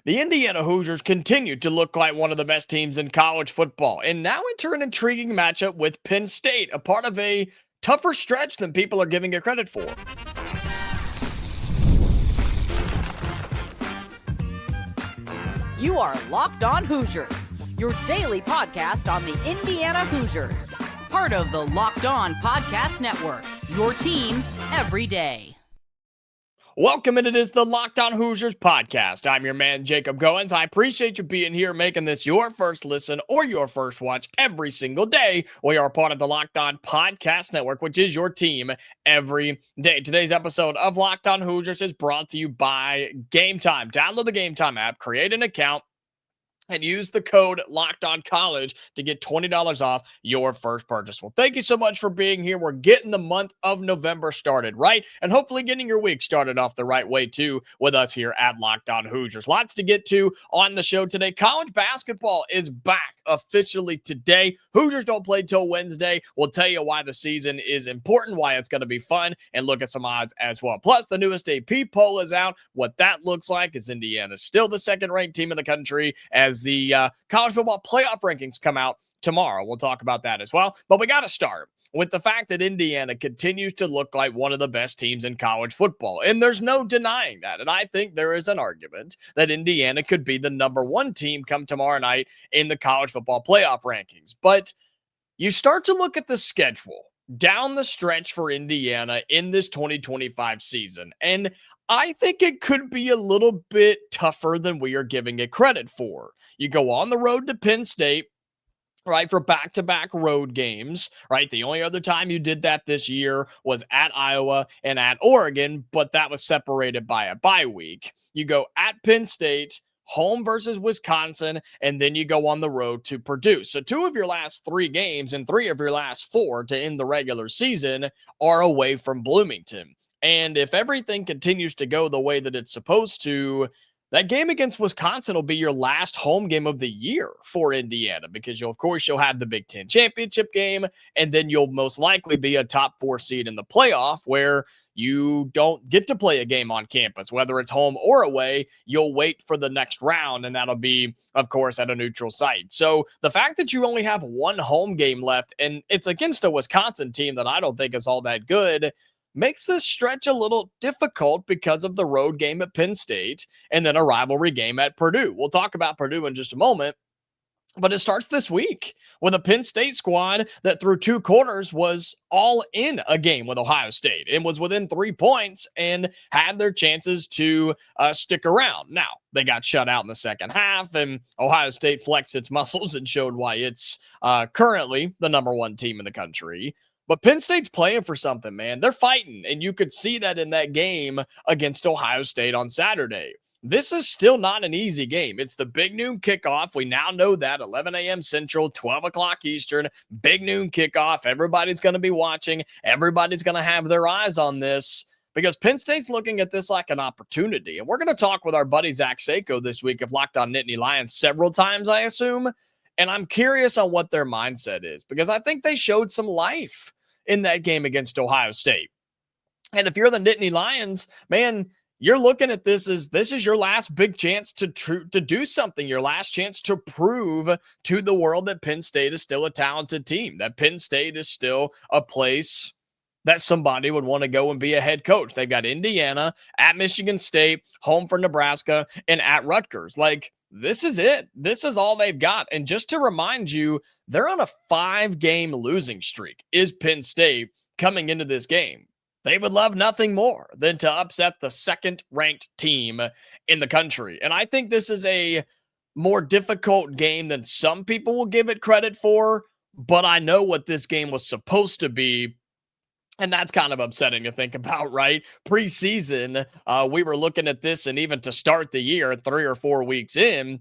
The Indiana Hoosiers continue to look like one of the best teams in college football and now enter an intriguing matchup with Penn State, a part of a tougher stretch than people are giving it credit for. You are Locked On Hoosiers, your daily podcast on the Indiana Hoosiers. Part of the Locked On Podcast Network, your team every day. Welcome, and it is the Locked On Hoosiers podcast. I'm your man, Jacob Goins. I appreciate you being here, making this your first listen or your first watch every single day. We are part of the Locked On Podcast Network, which is your team every day. Today's episode of Locked On Hoosiers is brought to you by Game Time. Download the Game Time app, create an account, and use the code LOCKEDONCollege to get $20 off your first purchase. Well, thank you so much for being here. We're getting the month of November started, right? And hopefully getting your week started off the right way, too, with us here at Locked On Hoosiers. Lots to get to on the show today. College basketball is back officially today. Hoosiers don't play till Wednesday. We'll tell you why the season is important, why it's going to be fun, and look at some odds as well. Plus, the newest AP poll is out. What that looks like is Indiana still the second-ranked team in the country as the college football playoff rankings come out tomorrow. We'll talk about that as well. But we got to start with the fact that Indiana continues to look like one of the best teams in college football. And there's no denying that. And I think there is an argument that Indiana could be the number one team come tomorrow night in the college football playoff rankings. But you start to look at the schedule down the stretch for Indiana in this 2025 season. And I think it could be a little bit tougher than we are giving it credit for. You go on the road to Penn State, right, for back-to-back road games, right? The only other time you did that this year was at Iowa and at Oregon, but that was separated by a bye week. You go at Penn State, home versus Wisconsin, and then you go on the road to Purdue. So 2 of your last 3 games and 3 of your last 4 to end the regular season are away from Bloomington. And if everything continues to go the way that it's supposed to, that game against Wisconsin will be your last home game of the year for Indiana because you'll have the Big Ten championship game, and then you'll most likely be a top 4 seed in the playoff where you don't get to play a game on campus, whether it's home or away. You'll wait for the next round, and that'll be, of course, at a neutral site. So the fact that you only have 1 home game left, and it's against a Wisconsin team that I don't think is all that good, makes this stretch a little difficult because of the road game at Penn State and then a rivalry game at Purdue. We'll talk about Purdue in just a moment, but it starts this week with a Penn State squad that through 2 quarters was all in a game with Ohio State and was within 3 points and had their chances to stick around. Now, they got shut out in the second half, and Ohio State flexed its muscles and showed why it's currently the number 1 team in the country. But Penn State's playing for something, man. They're fighting, and you could see that in that game against Ohio State on Saturday. This is still not an easy game. It's the big noon kickoff. We now know that, 11 a.m. Central, 12 o'clock Eastern, big noon kickoff. Everybody's going to be watching. Everybody's going to have their eyes on this because Penn State's looking at this like an opportunity. And we're going to talk with our buddy Zach Sako this week of Locked On Nittany Lions several times, I assume. And I'm curious on what their mindset is because I think they showed some life in that game against Ohio State. And if you're the Nittany Lions, man, you're looking at this as this is your last big chance to do something, your last chance to prove to the world that Penn State is still a talented team, that Penn State is still a place that somebody would want to go and be a head coach. They've got Indiana, at Michigan State, home for Nebraska, and at Rutgers. Like, this is it. This is all they've got. And just to remind you, they're on a 5-game losing streak, is Penn State coming into this game. They would love nothing more than to upset the second-ranked team in the country. And I think this is a more difficult game than some people will give it credit for, but I know what this game was supposed to be. And that's kind of upsetting to think about, right? Preseason, we were looking at this, and even to start the year, 3 or 4 weeks in,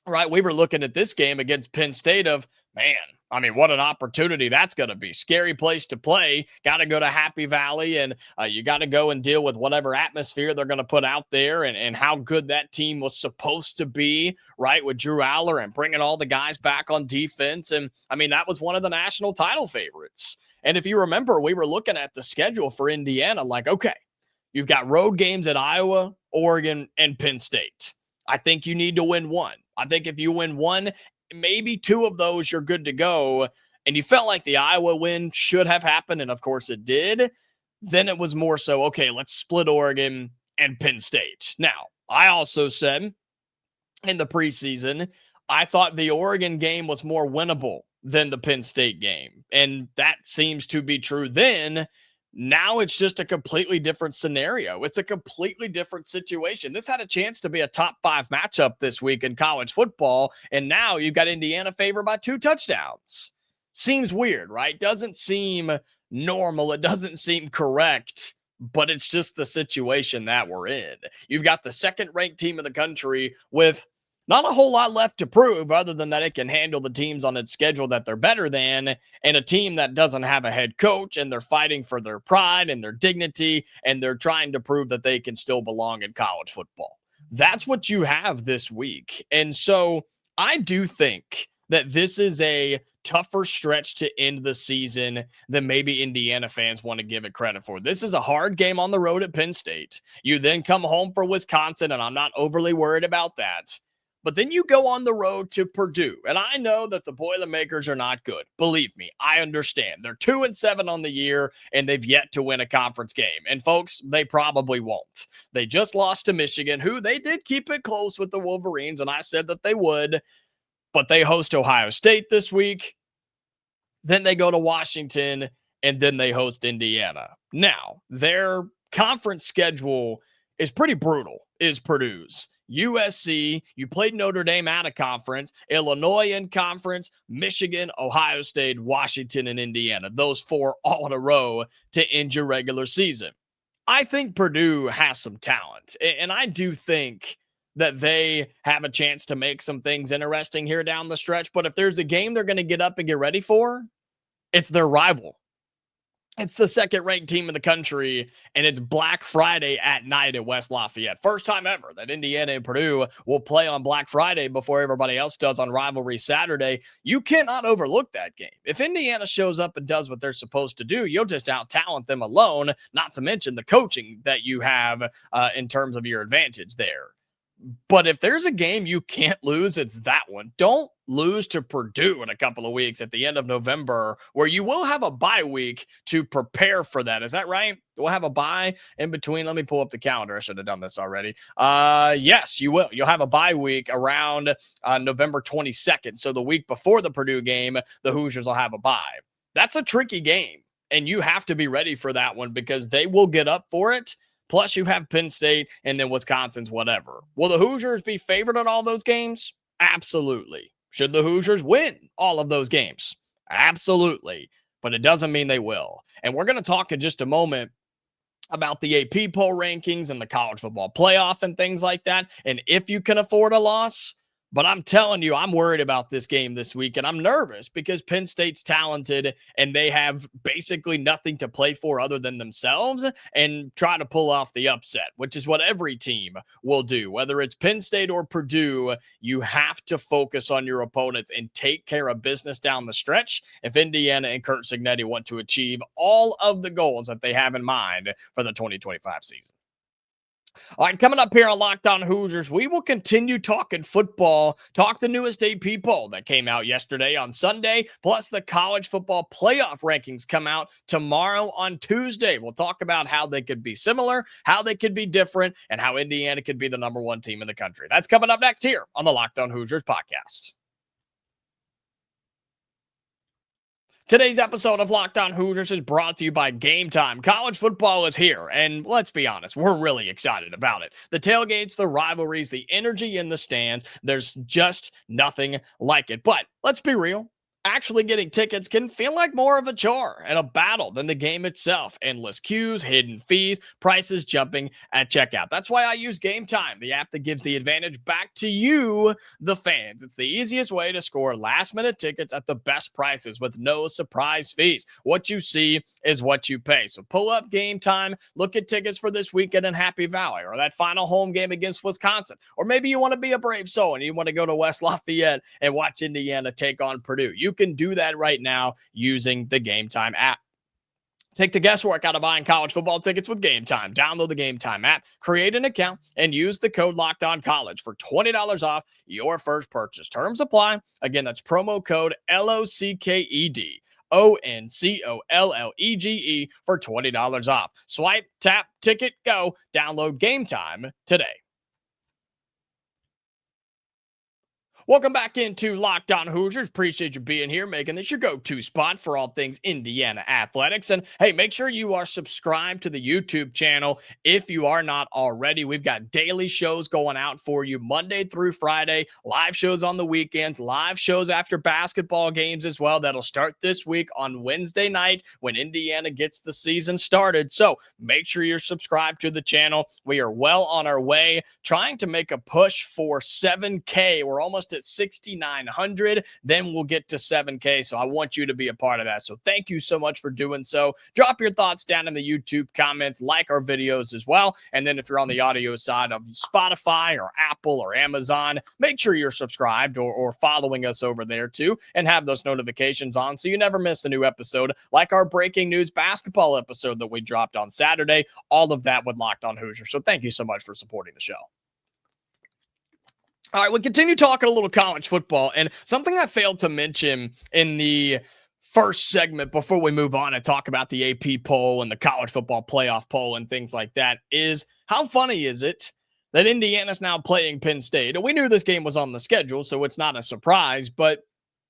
right, we were looking at this game against Penn State of, man, I mean, what an opportunity that's going to be. Scary place to play. Got to go to Happy Valley, and you got to go and deal with whatever atmosphere they're going to put out there and how good that team was supposed to be, right, with Drew Aller and bringing all the guys back on defense. And, I mean, that was one of the national title favorites. And if you remember, we were looking at the schedule for Indiana like, okay, you've got road games at Iowa, Oregon, and Penn State. I think you need to win one. I think if you win one, maybe two of those, you're good to go. And you felt like the Iowa win should have happened. And of course it did. Then it was more so, okay, let's split Oregon and Penn State. Now, I also said in the preseason, I thought the Oregon game was more winnable than the Penn State game. And that seems to be true then. Now it's just a completely different scenario. It's a completely different situation. This had a chance to be a top 5 matchup this week in college football. And now you've got Indiana favored by 2 touchdowns. Seems weird, right? Doesn't seem normal. It doesn't seem correct, but it's just the situation that we're in. You've got the second ranked team in the country with not a whole lot left to prove other than that it can handle the teams on its schedule that they're better than, and a team that doesn't have a head coach, and they're fighting for their pride and their dignity, and they're trying to prove that they can still belong in college football. That's what you have this week. And so I do think that this is a tougher stretch to end the season than maybe Indiana fans want to give it credit for. This is a hard game on the road at Penn State. You then come home for Wisconsin, and I'm not overly worried about that. But then you go on the road to Purdue. And I know that the Boilermakers are not good. Believe me, I understand. They're 2-7 on the year, and they've yet to win a conference game. And folks, they probably won't. They just lost to Michigan, who they did keep it close with the Wolverines, and I said that they would. But they host Ohio State this week. Then they go to Washington, and then they host Indiana. Now, their conference schedule is pretty brutal, is Purdue's. USC, you played Notre Dame out of conference, Illinois in conference, Michigan, Ohio State, Washington, and Indiana. Those 4 all in a row to end your regular season. I think Purdue has some talent, and I do think that they have a chance to make some things interesting here down the stretch. But if there's a game they're going to get up and get ready for, it's their rival. It's the second-ranked team in the country, and it's Black Friday at night at West Lafayette. First time ever that Indiana and Purdue will play on Black Friday before everybody else does on Rivalry Saturday. You cannot overlook that game. If Indiana shows up and does what they're supposed to do, you'll just out-talent them alone, not to mention the coaching that you have in terms of your advantage there. But if there's a game you can't lose, it's that one. Don't lose to Purdue in a couple of weeks at the end of November, where you will have a bye week to prepare for that. Is that right? We'll have a bye in between. Let me pull up the calendar. I should have done this already. Yes, you will. You'll have a bye week around November 22nd. So the week before the Purdue game, the Hoosiers will have a bye. That's a tricky game, and you have to be ready for that one because they will get up for it. Plus, you have Penn State and then Wisconsin's whatever. Will the Hoosiers be favored in all those games? Absolutely. Should the Hoosiers win all of those games? Absolutely. But it doesn't mean they will. And we're going to talk in just a moment about the AP poll rankings and the college football playoff and things like that, and if you can afford a loss. But I'm telling you, I'm worried about this game this week, and I'm nervous because Penn State's talented, and they have basically nothing to play for other than themselves and try to pull off the upset, which is what every team will do. Whether it's Penn State or Purdue, you have to focus on your opponents and take care of business down the stretch if Indiana and CURT CIGNETTI want to achieve all of the goals that they have in mind for the 2025 season. All right, coming up here on Locked On Hoosiers, we will continue talking football, talk the newest AP poll that came out yesterday on Sunday, plus the college football playoff rankings come out tomorrow on Tuesday. We'll talk about how they could be similar, how they could be different, and how Indiana could be the number 1 team in the country. That's coming up next here on the Locked On Hoosiers podcast. Today's episode of Locked On Hoosiers is brought to you by Game Time. College football is here, and let's be honest, we're really excited about it. The tailgates, the rivalries, the energy in the stands, there's just nothing like it. But let's be real. Actually getting tickets can feel like more of a chore and a battle than the game itself. Endless queues, hidden fees, prices jumping at checkout. That's why I use Game Time, the app that gives the advantage back to you, the fans. It's the easiest way to score last-minute tickets at the best prices with no surprise fees. What you see is what you pay. So pull up Game Time, look at tickets for this weekend in Happy Valley or that final home game against Wisconsin. Or maybe you want to be a brave soul and you want to go to West Lafayette and watch Indiana take on Purdue. You can do that right now using the Game Time app. Take the guesswork out of buying college football tickets with Game Time. Download the Game Time app, create an account, and use the code LOCKEDONCollege for $20 off your first purchase. Terms apply. Again, that's promo code LOCKEDONCOLLEGE for $20 off. Swipe, tap, ticket, go. Download Game Time today. Welcome back into Locked On Hoosiers. Appreciate you being here, making this your go-to spot for all things Indiana athletics. And hey, make sure you are subscribed to the YouTube channel if you are not already. We've got daily shows going out for you Monday through Friday, live shows on the weekends, live shows after basketball games as well. That'll start this week on Wednesday night when Indiana gets the season started. So make sure you're subscribed to the channel. We are well on our way, trying to make a push for 7K. We're almost at 6,900, then we'll get to 7K. So I want you to be a part of that. So thank you so much for doing so. Drop your thoughts down in the YouTube comments, like our videos as well. And then if you're on the audio side of Spotify or Apple or Amazon, make sure you're subscribed or following us over there too, and have those notifications on so you never miss a new episode, like our breaking news basketball episode that we dropped on Saturday. All of that with Locked On Hoosiers. So thank you so much for supporting the show. All right, we continue talking a little college football, and something I failed to mention in the first segment before we move on and talk about the AP poll and the college football playoff poll and things like that is how funny is it that Indiana's now playing Penn State? And we knew this game was on the schedule, so it's not a surprise, but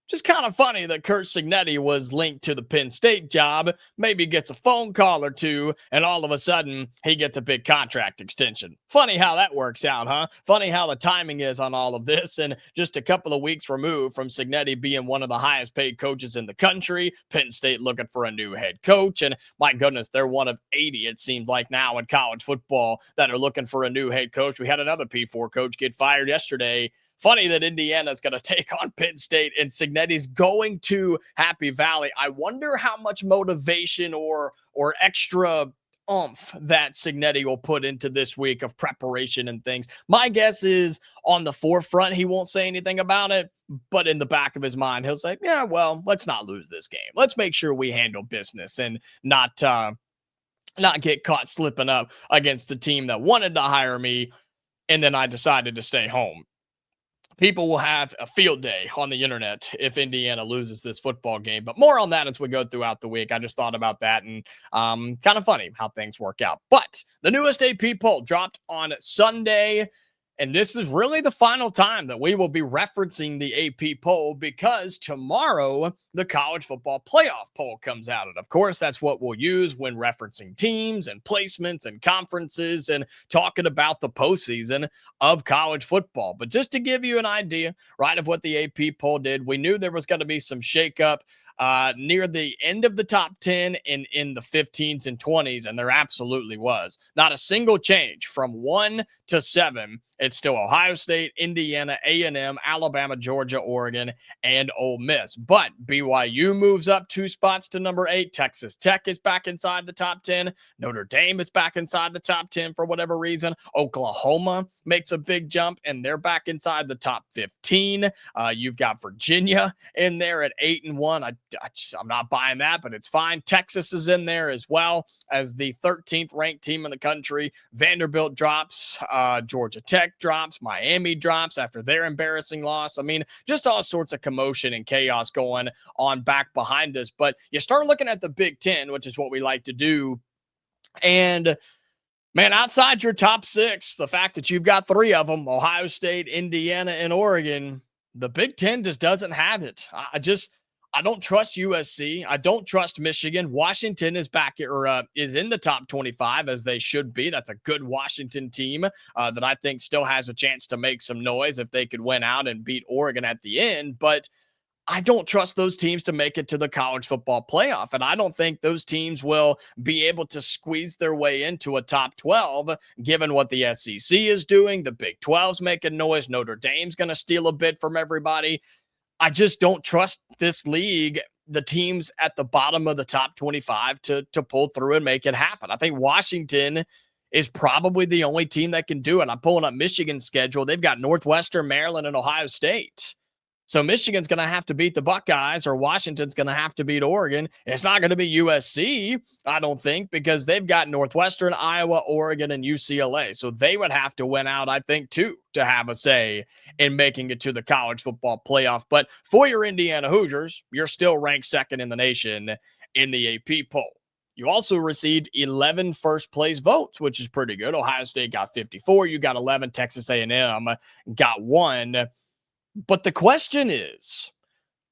just kind of funny that CURT CIGNETTI was linked to the Penn State job, maybe gets a phone call or two, and all of a sudden he gets a big contract extension. Funny how that works out, huh? Funny how the timing is on all of this, and just a couple of weeks removed from CIGNETTI being one of the highest paid coaches in the country, Penn State looking for a new head coach, and my goodness, they're one of 80, it seems like now in college football that are looking for a new head coach. We had another P4 coach get fired yesterday. Funny that Indiana's going to take on Penn State and CIGNETTI's going to Happy Valley. I wonder how much motivation or extra oomph that CIGNETTI will put into this week of preparation and things. My guess is on the forefront, he won't say anything about it, but in the back of his mind, he'll say, yeah, well, let's not lose this game. Let's make sure we handle business and not get caught slipping up against the team that wanted to hire me, and then I decided to stay home. People will have a field day on the internet if Indiana loses this football game. But more on that as we go throughout the week. I just thought about that, and kind of funny how things work out. But the newest AP poll dropped on Sunday, and this is really the final time that we will be referencing the AP poll, because tomorrow the college football playoff poll comes out. And of course, that's what we'll use when referencing teams and placements and conferences and talking about the postseason of college football. But just to give you an idea, right, of what the AP poll did, we knew there was going to be some shakeup near the end of the top 10 and in the 15s and 20s, and there absolutely was. Not a single change from 1 to 7. It's still Ohio State, Indiana, A&M, Alabama, Georgia, Oregon, and Ole Miss. But BYU moves up 2 spots to number 8. Texas Tech is back inside the top 10. Notre Dame is back inside the top 10 for whatever reason. Oklahoma makes a big jump, and they're back inside the top 15. You've got Virginia in there at 8-1. I'm not buying that, but it's fine. Texas is in there as well as the 13th ranked team in the country. Vanderbilt drops. Georgia Tech drops. Miami drops after their embarrassing loss. I mean, just all sorts of commotion and chaos going on back behind us. But you start looking at the Big Ten, which is what we like to do. And man, outside your top 6, the fact that you've got 3 of them, Ohio State, Indiana, and Oregon, the Big Ten just doesn't have it. I don't trust USC. I don't trust Michigan. Washington is back or is in the top 25 as they should be. That's a good Washington team that I think still has a chance to make some noise if they could win out and beat Oregon at the end. But I don't trust those teams to make it to the college football playoff. And I don't think those teams will be able to squeeze their way into a top 12, given what the SEC is doing. The Big 12's making noise. Notre Dame's going to steal a bit from everybody. I just don't trust this league, the teams at the bottom of the top 25 to pull through and make it happen. I think Washington is probably the only team that can do it. I'm pulling up Michigan's schedule. They've got Northwestern, Maryland, and Ohio State. So Michigan's going to have to beat the Buckeyes, or Washington's going to have to beat Oregon. It's not going to be USC, I don't think, because they've got Northwestern, Iowa, Oregon, and UCLA. So they would have to win out, I think, too, to have a say in making it to the college football playoff. But for your Indiana Hoosiers, you're still ranked second in the nation in the AP poll. You also received 11 first-place votes, which is pretty good. Ohio State got 54. You got 11. Texas A&M got 1. But the question is,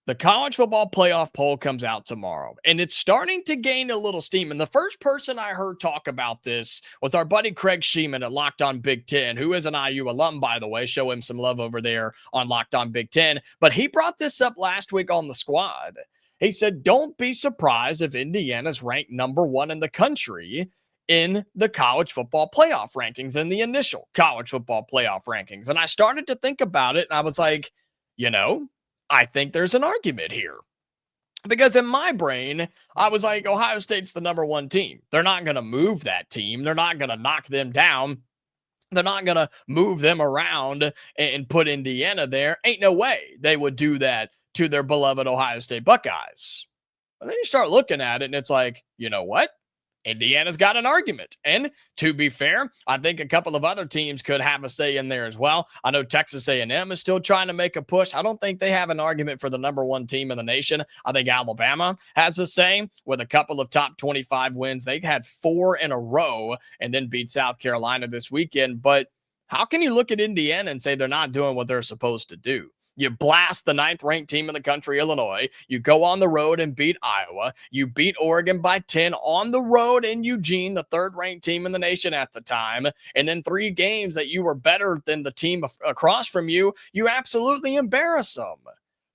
the college football playoff poll comes out tomorrow, and it's starting to gain a little steam. And the first person I heard talk about this was our buddy Craig Sheeman at Locked On Big Ten, who is an IU alum, by the way. Show him some love over there on Locked On Big Ten. But he brought this up last week on the squad. He said, don't be surprised if Indiana's ranked number 1 in the country in the college football playoff rankings, in the initial college football playoff rankings. And I started to think about it, and I was like, I think there's an argument here. Because in my brain, I was like, Ohio State's the number 1 team. They're not going to move that team. They're not going to knock them down. They're not going to move them around and put Indiana there. Ain't no way they would do that to their beloved Ohio State Buckeyes. And then you start looking at it, and it's like, you know what? Indiana's got an argument. And to be fair, I think a couple of other teams could have a say in there as well. I know Texas A&M is still trying to make a push. I don't think they have an argument for the number 1 team in the nation. I think Alabama has a say with a couple of top 25 wins. They had 4 in a row and then beat South Carolina this weekend. But how can you look at Indiana and say they're not doing what they're supposed to do? You blast the 9th-ranked team in the country, Illinois. You go on the road and beat Iowa. You beat Oregon by 10 on the road in Eugene, the 3rd-ranked team in the nation at the time. And then 3 games that you were better than the team across from you, you absolutely embarrass them.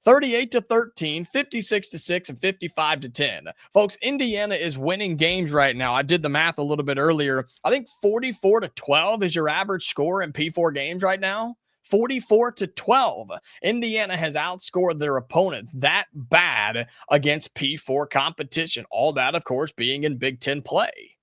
38-13, 56-6, and 55-10. Folks, Indiana is winning games right now. I did the math a little bit earlier. I think 44-12 is your average score in P4 games right now. 44-12. Indiana has outscored their opponents that bad against P4 competition. All that, of course, being in Big Ten play.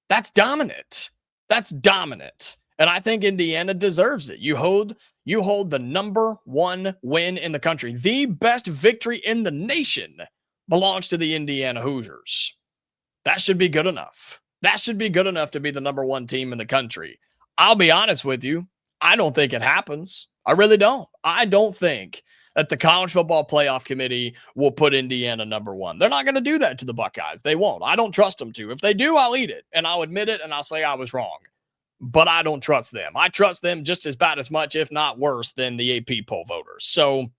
That's dominant. That's dominant. And I think Indiana deserves it. You hold the number 1 win in the country. The best victory in the nation belongs to the Indiana Hoosiers. That should be good enough. That should be good enough to be the number 1 team in the country. I'll be honest with you. I don't think it happens. I really don't. I don't think that the College Football Playoff Committee will put Indiana number 1. They're not going to do that to the Buckeyes. They won't. I don't trust them to. If they do, I'll eat it, and I'll admit it, and I'll say I was wrong. But I don't trust them. I trust them just as bad as much, if not worse, than the AP poll voters. So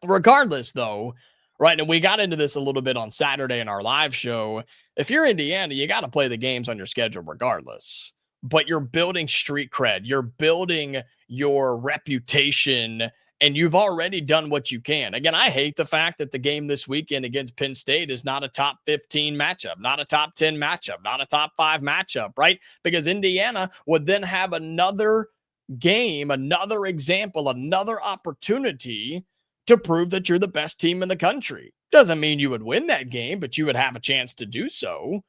regardless, though, right, and we got into this a little bit on Saturday in our live show, if you're Indiana, you got to play the games on your schedule regardless. But you're building street cred. You're building your reputation, and you've already done what you can. Again, I hate the fact that the game this weekend against Penn State is not a top 15 matchup, not a top 10 matchup, not a top 5 matchup, right? Because Indiana would then have another game, another example, another opportunity to prove that you're the best team in the country. Doesn't mean you would win that game, but you would have a chance to do so.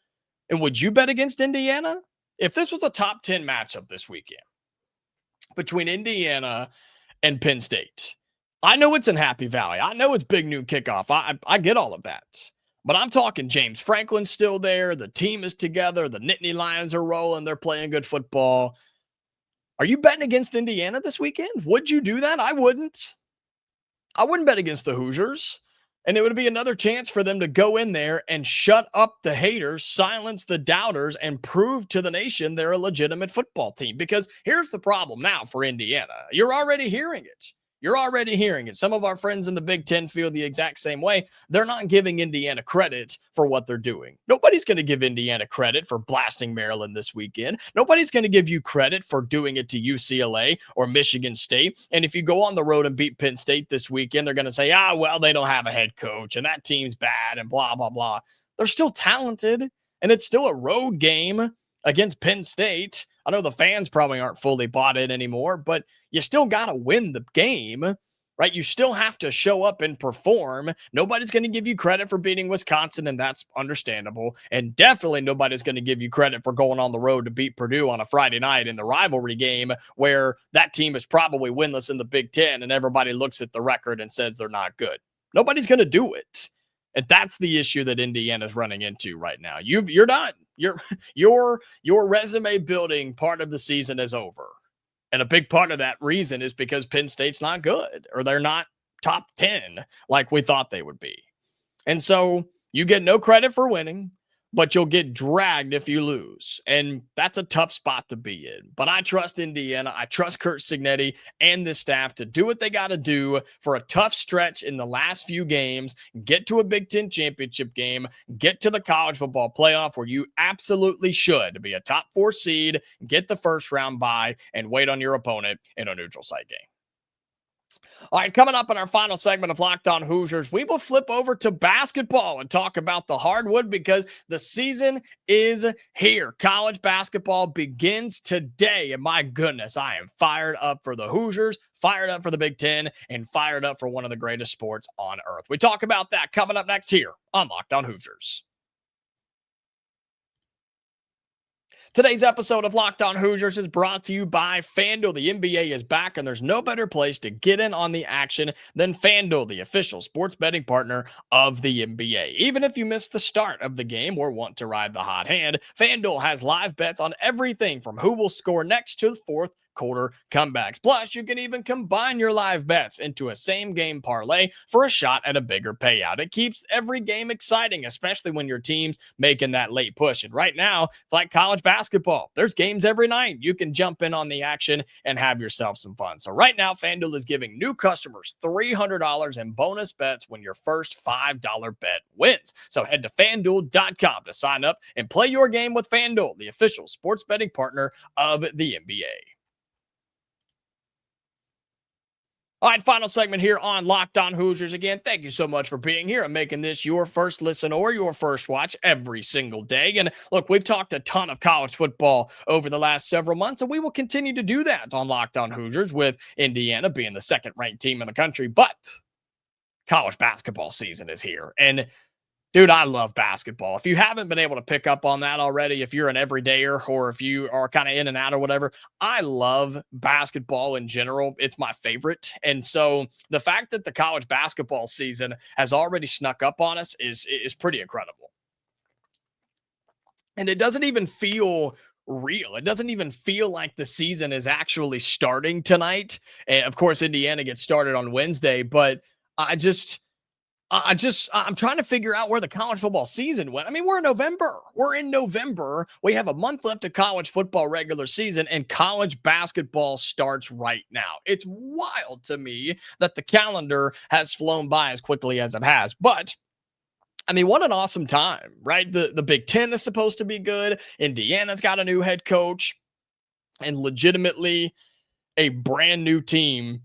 And would you bet against Indiana? If this was a top 10 matchup this weekend between Indiana and Penn State, I know it's in Happy Valley. I know it's Big Noon Kickoff. I get all of that. But I'm talking James Franklin's still there. The team is together. The Nittany Lions are rolling. They're playing good football. Are you betting against Indiana this weekend? Would you do that? I wouldn't. I wouldn't bet against the Hoosiers. And it would be another chance for them to go in there and shut up the haters, silence the doubters, and prove to the nation they're a legitimate football team. Because here's the problem now for Indiana. You're already hearing it. You're already hearing it. Some of our friends in the Big Ten feel the exact same way. They're not giving Indiana credit for what they're doing. Nobody's going to give Indiana credit for blasting Maryland this weekend. Nobody's going to give you credit for doing it to UCLA or Michigan State. And if you go on the road and beat Penn State this weekend, they're going to say, well, they don't have a head coach and that team's bad and blah, blah, blah. They're still talented, and it's still a road game against Penn State. I know the fans probably aren't fully bought in anymore, but you still got to win the game. right? You still have to show up and perform. Nobody's going to give you credit for beating Wisconsin, and that's understandable. And definitely nobody's going to give you credit for going on the road to beat Purdue on a Friday night in the rivalry game where that team is probably winless in the Big Ten, and everybody looks at the record and says they're not good. Nobody's going to do it. And that's the issue that Indiana's running into right now. You're done. Your resume building part of the season is over. And a big part of that reason is because Penn State's not good, or they're not top 10 like we thought they would be. And so you get no credit for winning, but you'll get dragged if you lose. And that's a tough spot to be in. But I trust Indiana. I trust CURT CIGNETTI and this staff to do what they got to do for a tough stretch in the last few games, get to a Big Ten championship game, get to the college football playoff where you absolutely should be a top 4 seed, get the first round bye, and wait on your opponent in a neutral site game. All right, coming up in our final segment of Locked On Hoosiers, we will flip over to basketball and talk about the hardwood because the season is here. College basketball begins today, and my goodness, I am fired up for the Hoosiers, fired up for the Big Ten, and fired up for one of the greatest sports on earth. We talk about that coming up next here on Locked On Hoosiers. Today's episode of Locked On Hoosiers is brought to you by FanDuel. The NBA is back, and there's no better place to get in on the action than FanDuel, the official sports betting partner of the NBA. Even if you missed the start of the game or want to ride the hot hand, FanDuel has live bets on everything from who will score next to the fourth quarter comebacks. Plus, you can even combine your live bets into a same game parlay for a shot at a bigger payout. It keeps every game exciting, especially when your team's making that late push. And right now, it's like college basketball. There's games every night. You can jump in on the action and have yourself some fun. So right now, FanDuel is giving new customers $300 in bonus bets when your first $5 bet wins. So head to FanDuel.com to sign up and play your game with FanDuel, the official sports betting partner of the NBA. All right, final segment here on Locked On Hoosiers. Again, thank you so much for being here and making this your first listen or your first watch every single day. And look, we've talked a ton of college football over the last several months, and we will continue to do that on Locked On Hoosiers, with Indiana being the second-ranked team in the country. But college basketball season is here, and dude, I love basketball. If you haven't been able to pick up on that already, if you're an everydayer or if you are kind of in and out or whatever, I love basketball in general. It's my favorite. And so the fact that the college basketball season has already snuck up on us is pretty incredible. And it doesn't even feel real. It doesn't even feel like the season is actually starting tonight. And of course, Indiana gets started on Wednesday, but I'm trying to figure out where the college football season went. I mean, we're in November. We have a month left of college football regular season, and college basketball starts right now. It's wild to me that the calendar has flown by as quickly as it has. But I mean, what an awesome time, right? The Big Ten is supposed to be good. Indiana's got a new head coach and legitimately a brand new team.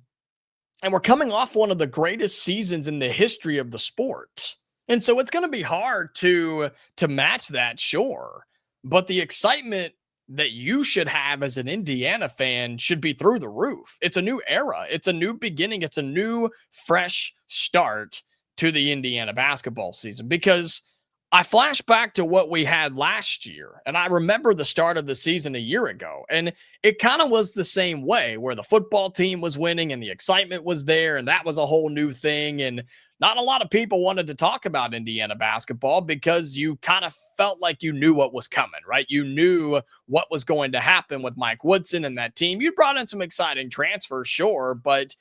And we're coming off one of the greatest seasons in the history of the sport. And so it's going to be hard to match that, sure. But the excitement that you should have as an Indiana fan should be through the roof. It's a new era. It's a new beginning. It's a new, fresh start to the Indiana basketball season, because I flash back to what we had last year, and I remember the start of the season a year ago, and it kind of was the same way, where the football team was winning and the excitement was there, and that was a whole new thing, and not a lot of people wanted to talk about Indiana basketball because you kind of felt like you knew what was coming, right? You knew what was going to happen with Mike Woodson and that team. You brought in some exciting transfers, sure, but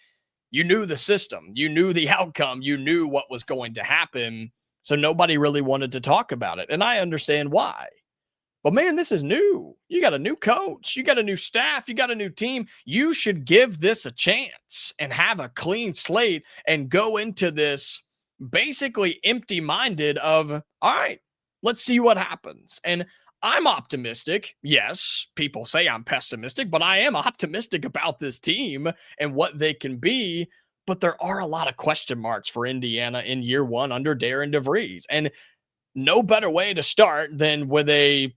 you knew the system. You knew the outcome. You knew what was going to happen. So nobody really wanted to talk about it. And I understand why. But man, this is new. You got a new coach. You got a new staff. You got a new team. You should give this a chance and have a clean slate and go into this basically empty-minded of, all right, let's see what happens. And I'm optimistic. Yes, people say I'm pessimistic, but I am optimistic about this team and what they can be. But there are a lot of question marks for Indiana in year one under DARIAN DEVRIES. And no better way to start than with a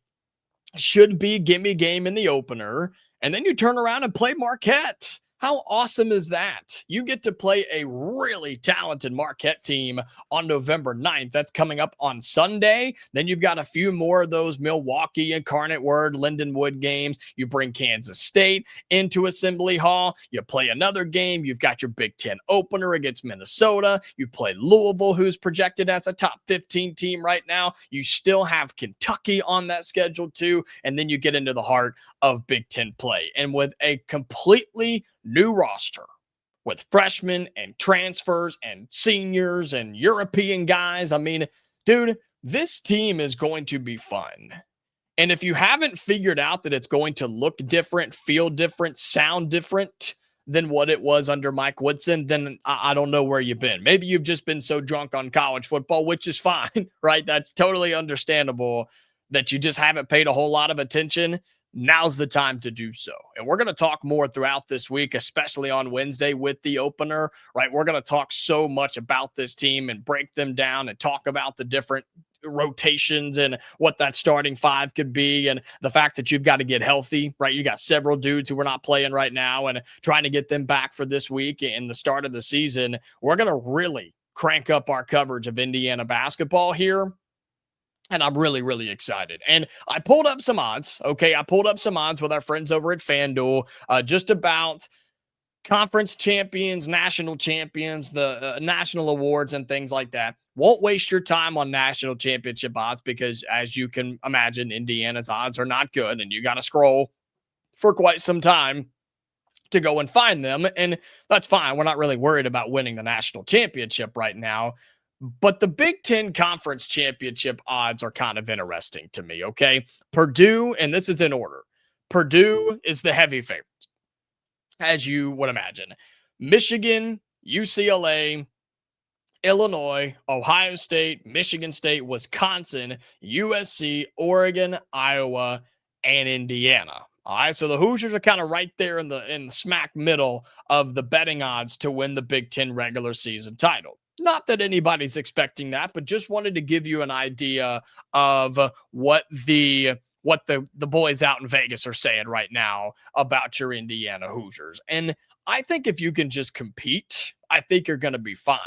should-be gimme game in the opener. And then you turn around and play Marquette. How awesome is that? You get to play a really talented Marquette team on November 9th. That's coming up on Sunday. Then you've got a few more of those Milwaukee, Incarnate Word, Lindenwood games. You bring Kansas State into Assembly Hall. You play another game. You've got your Big Ten opener against Minnesota. You play Louisville, who's projected as a top 15 team right now. You still have Kentucky on that schedule too. And then you get into the heart of Big Ten play. And with a completely new roster, with freshmen and transfers and seniors and European guys, I mean, dude, this team is going to be fun. And if you haven't figured out that it's going to look different, feel different, sound different than what it was under Mike Woodson, then I don't know where you've been. Maybe you've just been so drunk on college football, which is fine, right? That's totally understandable that you just haven't paid a whole lot of attention. Now's the time to do so. And we're going to talk more throughout this week, especially on Wednesday with the opener, right? We're going to talk so much about this team and break them down and talk about the different rotations and what that starting five could be, and the fact that you've got to get healthy, right? You got several dudes who are not playing right now and trying to get them back for this week and the start of the season. We're going to really crank up our coverage of Indiana basketball here. And I'm really, really excited. And I pulled up some odds. Okay. I pulled up some odds with our friends over at FanDuel, just about conference champions, national champions, the national awards and things like that. Won't waste your time on national championship odds because, as you can imagine, Indiana's odds are not good and you got to scroll for quite some time to go and find them. And that's fine. We're not really worried about winning the national championship right now. But the Big Ten Conference Championship odds are kind of interesting to me, okay? Purdue, and this is in order. Purdue is the heavy favorite, as you would imagine. Michigan, UCLA, Illinois, Ohio State, Michigan State, Wisconsin, USC, Oregon, Iowa, and Indiana. All right, so the Hoosiers are kind of right there in the smack middle of the betting odds to win the Big Ten regular season title. Not that anybody's expecting that, but just wanted to give you an idea of what the boys out in Vegas are saying right now about your Indiana Hoosiers. And I think if you can just compete, I think you're going to be fine.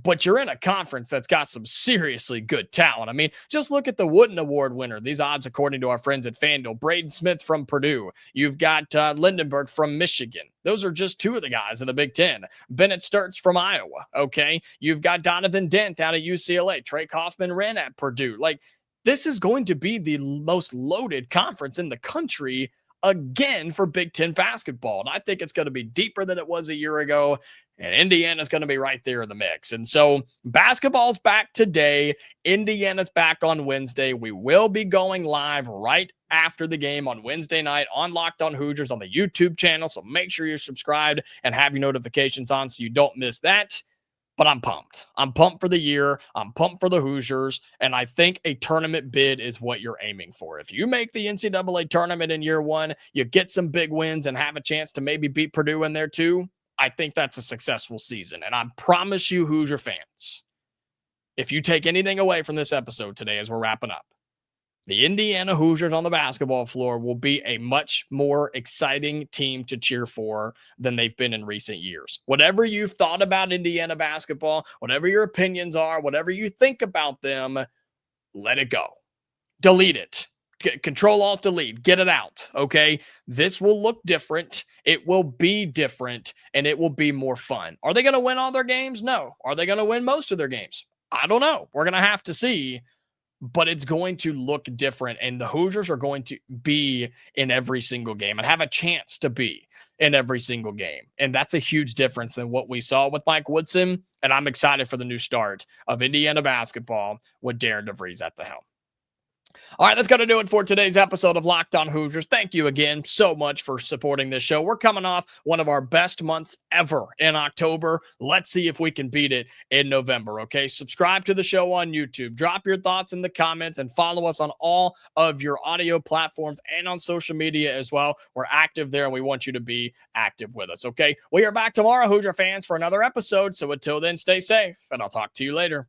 But you're in a conference that's got some seriously good talent. I mean, just look at the Wooden Award winner. These odds, according to our friends at FanDuel. Braden Smith from Purdue. You've got Lindenberg from Michigan. Those are just two of the guys in the Big Ten. Bennett Sturts from Iowa, okay? You've got Donovan Dent out at UCLA. Trey Kaufman ran at Purdue. Like, this is going to be the most loaded conference in the country again for Big Ten basketball. And I think it's going to be deeper than it was a year ago. And Indiana's going to be right there in the mix. And so basketball's back today. Indiana's back on Wednesday. We will be going live right after the game on Wednesday night on Locked On Hoosiers on the YouTube channel. So make sure you're subscribed and have your notifications on so you don't miss that. But I'm pumped. I'm pumped for the year. I'm pumped for the Hoosiers. And I think a tournament bid is what you're aiming for. If you make the NCAA tournament in year one, you get some big wins and have a chance to maybe beat Purdue in there too, I think that's a successful season. And I promise you, Hoosier fans, if you take anything away from this episode today as we're wrapping up, the Indiana Hoosiers on the basketball floor will be a much more exciting team to cheer for than they've been in recent years. Whatever you've thought about Indiana basketball, whatever your opinions are, whatever you think about them, let it go. Delete it. Control-Alt-Delete. Get it out, okay? This will look different. It will be different, and it will be more fun. Are they going to win all their games? No. Are they going to win most of their games? I don't know. We're going to have to see. But it's going to look different, and the Hoosiers are going to be in every single game and have a chance to be in every single game. And that's a huge difference than what we saw with Mike Woodson, and I'm excited for the new start of Indiana basketball with DARIAN DEVRIES at the helm. All right, that's going to do it for today's episode of Locked On Hoosiers. Thank you again so much for supporting this show. We're coming off one of our best months ever in October. Let's see if we can beat it in November, okay? Subscribe to the show on YouTube. Drop your thoughts in the comments and follow us on all of your audio platforms and on social media as well. We're active there, and we want you to be active with us, okay? We are back tomorrow, Hoosier fans, for another episode. So until then, stay safe, and I'll talk to you later.